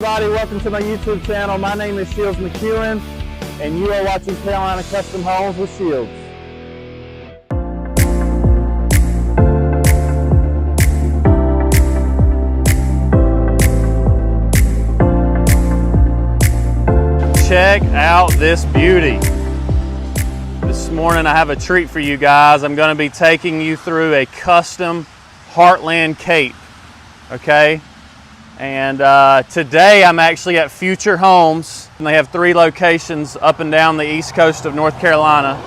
Everybody, welcome to my YouTube channel. My name is Shields McEwen, and you are watching Carolina Custom Homes with Shields. Check out this beauty. This morning I have a treat for you guys. I'm going to be taking you through a custom Heartland Cape, okay? And today I'm actually at Future Homes, and they have 3 locations up and down the east coast of North Carolina.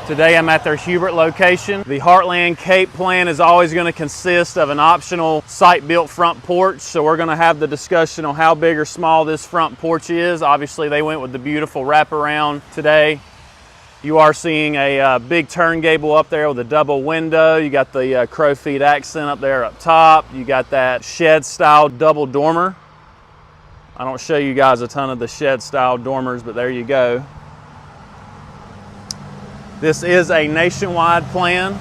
Today I'm at their Hubert location. The Heartland Cape plan is always going to consist of an optional site-built front porch, so we're going to have the discussion on how big or small this front porch is. Obviously they went with the beautiful wraparound today. You are seeing a big turn gable up there with a double window. You got the crow feet accent up there up top. You got that shed style double dormer. I don't show you guys a ton of the shed style dormers, but there you go. This is a nationwide plan.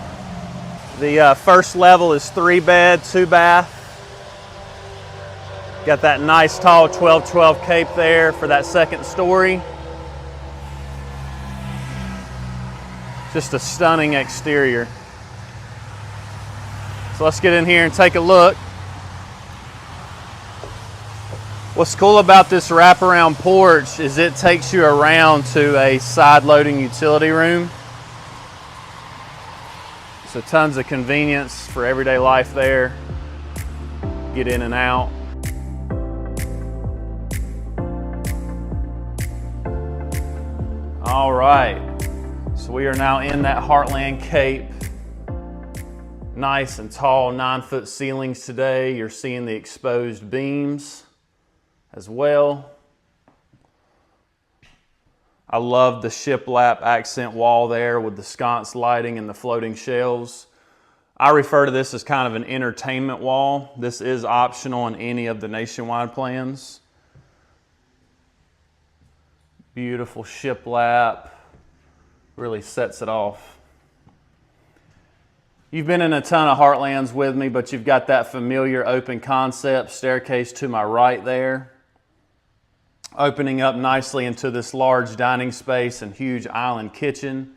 The first level is 3-bed, 2-bath. Got that nice tall 12-12 cape there for that second story. Just a stunning exterior. So let's get in here and take a look. What's cool about this wraparound porch is it takes you around to a side loading utility room. So tons of convenience for everyday life there. Get in and out. All right. So we are now in that Heartland Cape. Nice and tall 9-foot ceilings today. You're seeing the exposed beams as well. I love the shiplap accent wall there with the sconce lighting and the floating shelves. I refer to this as kind of an entertainment wall. This is optional in any of the nationwide plans. Beautiful shiplap. Really sets it off. You've been in a ton of Heartlands with me, but you've got that familiar open concept staircase to my right there. Opening up nicely into this large dining space and huge island kitchen.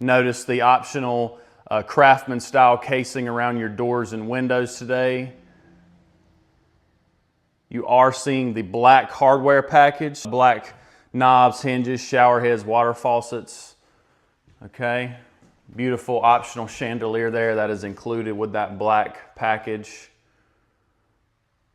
Notice the optional craftsman style casing around your doors and windows today. You are seeing the black hardware package. Black knobs, hinges, shower heads, water faucets. Okay, beautiful optional chandelier there that is included with that black package.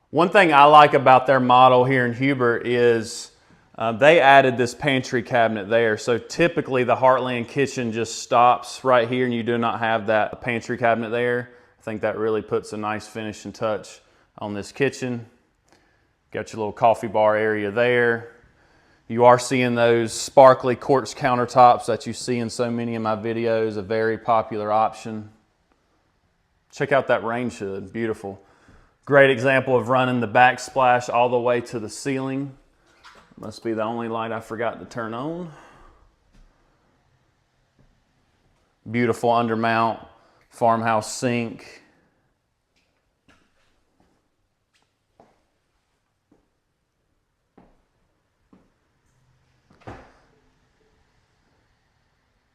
One thing I like about their model here in Hubert is they added this pantry cabinet there. So typically the Heartland kitchen just stops right here and you do not have that pantry cabinet there. I think that really puts a nice finishing touch on this kitchen. Got your little coffee bar area there. You are seeing those sparkly quartz countertops that you see in so many of my videos, a very popular option. Check out that range hood, beautiful. Great example of running the backsplash all the way to the ceiling. Must be the only light I forgot to turn on. Beautiful undermount, farmhouse sink.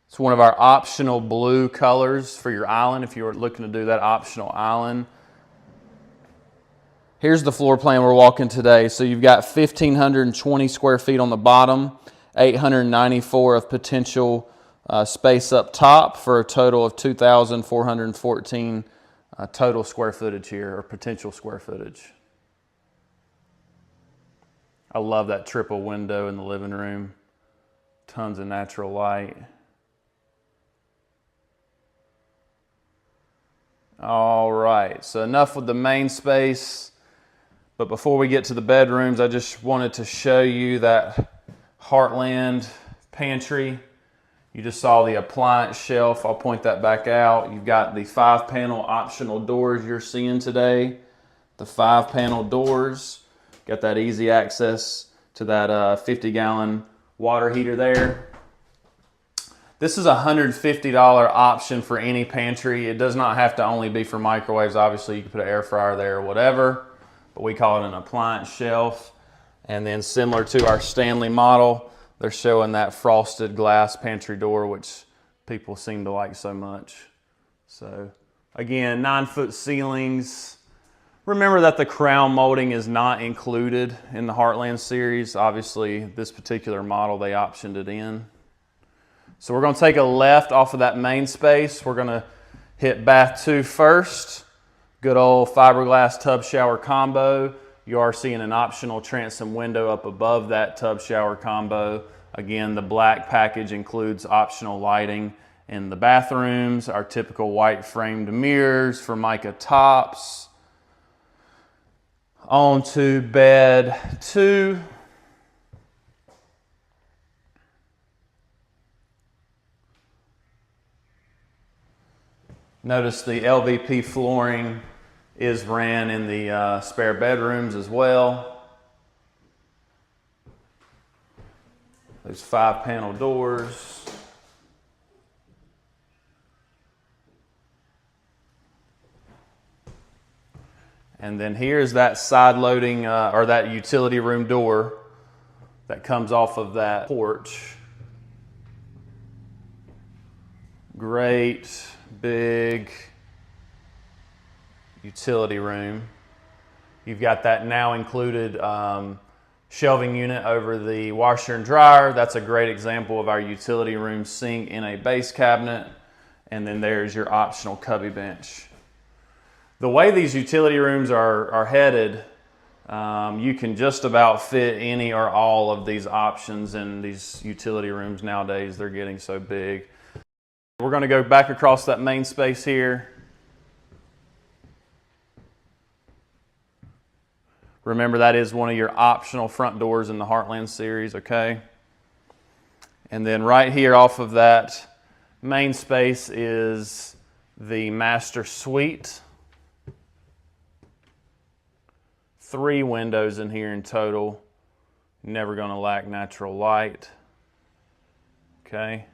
It's one of our optional blue colors for your island if you're looking to do that optional island. Here's the floor plan we're walking today. So you've got 1,520 square feet on the bottom, 894 of potential space up top for a total of 2,414 total square footage here, or potential square footage. I love that triple window in the living room. Tons of natural light. All right, so enough with the main space, but before we get to the bedrooms, I just wanted to show you that Heartland pantry. You just saw the appliance shelf. I'll point that back out. You've got the 5-panel optional doors you're seeing today. The 5-panel doors. Got that easy access to that 50-gallon water heater there. This is a $150 option for any pantry. It does not have to only be for microwaves. Obviously, you can put an air fryer there or whatever, but we call it an appliance shelf. And then similar to our Stanley model, they're showing that frosted glass pantry door, which people seem to like so much. So again, 9-foot ceilings. Remember that the crown molding is not included in the Heartland series. Obviously, this particular model, they optioned it in. So we're gonna take a left off of that main space. We're gonna hit bath 2 first. Good old fiberglass tub shower combo. You are seeing an optional transom window up above that tub shower combo. Again, the black package includes optional lighting in the bathrooms, our typical white framed mirrors, Formica tops. On to bed 2. Notice the LVP flooring is ran in the spare bedrooms as well. Those 5-panel doors. And then here's that side loading or that utility room door that comes off of that porch. Great big utility room. You've got that now included shelving unit over the washer and dryer. That's a great example of our utility room sink in a base cabinet. And then there's your optional cubby bench. The way these utility rooms are headed, you can just about fit any or all of these options in these utility rooms nowadays. They're getting so big. We're going to go back across that main space here. Remember, that is one of your optional front doors in the Heartland series, okay? And then right here off of that main space is the master suite. 3 windows in here in total. Never going to lack natural light. Okay.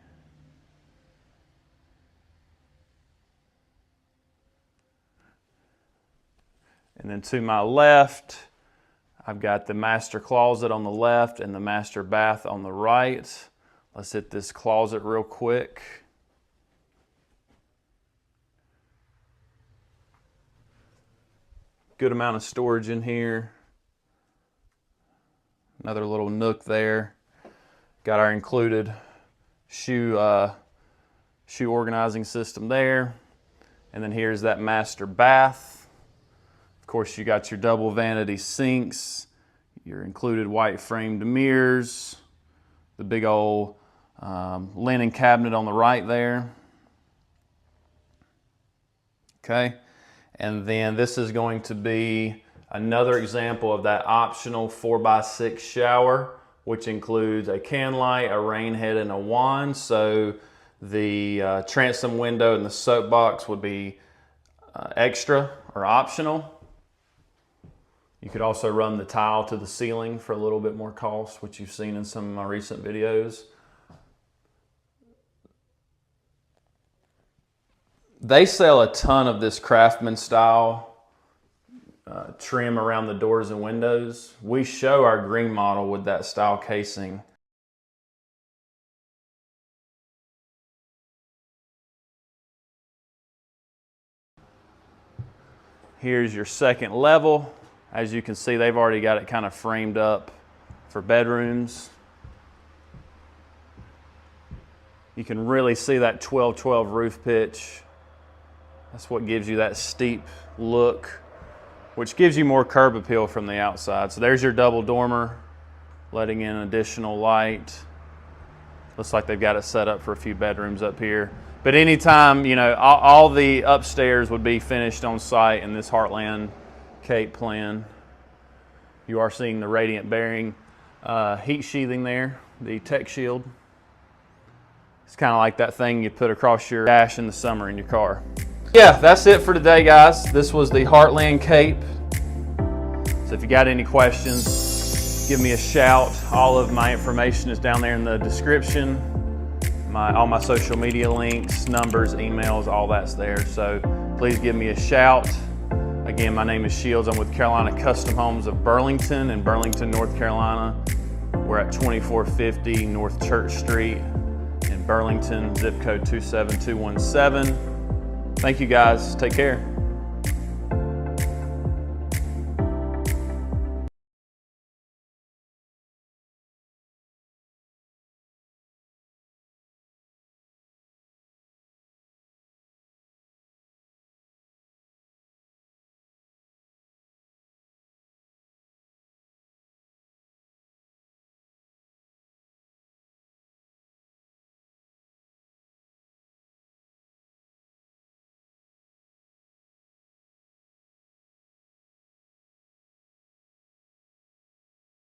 And then to my left, I've got the master closet on the left and the master bath on the right. Let's hit this closet real quick. Good amount of storage in here. Another little nook there. Got our included shoe organizing system there. And then here's that master bath. Of course, you got your double vanity sinks, your included white framed mirrors, the big old linen cabinet on the right there. Okay. And then this is going to be another example of that optional 4x6 shower, which includes a can light, a rain head, and a wand. So the transom window and the soapbox would be extra or optional. You could also run the tile to the ceiling for a little bit more cost, which you've seen in some of my recent videos. They sell a ton of this Craftsman style trim around the doors and windows. We show our green model with that style casing. Here's your second level. As you can see, they've already got it kind of framed up for bedrooms. You can really see that 12-12 roof pitch. That's what gives you that steep look, which gives you more curb appeal from the outside. So there's your double dormer, letting in additional light. Looks like they've got it set up for a few bedrooms up here. But anytime, you know, all the upstairs would be finished on site in this Heartland Cape plan. You are seeing the radiant bearing heat sheathing there, the tech shield. It's kind of like that thing you put across your dash in the summer in your car. Yeah, that's it for today, guys. This was the Heartland Cape. So if you got any questions, give me a shout. All of my information is down there in the description. All my social media links, numbers, emails, all that's there. So please give me a shout. Again, my name is Shields. I'm with Carolina Custom Homes of Burlington in Burlington, North Carolina. We're at 2450 North Church Street in Burlington, zip code 27217. Thank you guys. Take care.